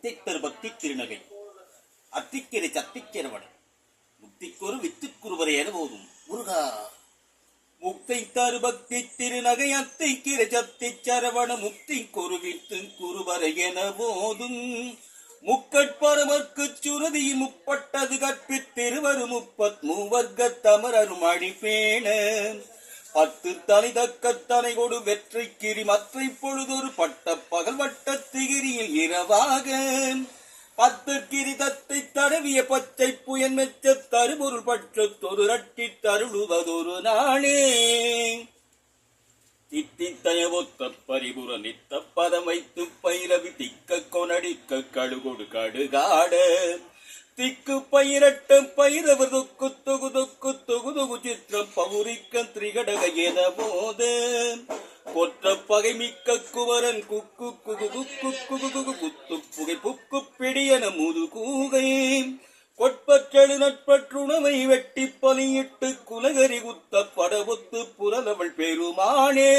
தித்தித்தரு பக்தி திருநகை அத்திக்கிரை சத்திக்கிறவன் முத்திக்கொரு வித்துக்குருவரையென போதும் முருகா. முக்தை தரு பக்தி திருநகை அத்திக்கிரை சத்தி சரவண முக்தி கொரு வித்து குருவரையென போதும் முக்கட்பரமர்க்கு சுருதியில் முப்பட்டது கற்பித்திருவரு 33 தமரரும் அடிப்பேன 10 தனி தக்கத்தனை கொடு வெற்றி கிரி மற்றை பொழுதொரு பட்ட பகல் வட்ட திகிரியில் இரவாக 10 கிரிதத்தை தடவிய பச்சை புயன் மெச்ச தருபொருள் பற்ற தொரு ரட்டி தருளுவதொரு நாளே. தித்தித்தயவொத்த பரிபுற நித்த பதம் வைத்து பைரவி திக்க கொனடிக்க கடுகொடு கடுகாட திக்கு பயிரட்ட பைரவர் தொக்கு தொகு தொக்கு தொகு தொகு சித்திரம் பௌரிக்க திரிகடக என போது கொற்ற பகை மிக்க குவரன் குக்கு குகு குக்கு குகு குகு குத்து புகை புக்கு பிடியன முது கூகை கொட்பற்றெழு நட்பற்றுணவை வெட்டி பலியிட்டு குலகரி குத்த படவொத்து புரலவள் பெருமானே.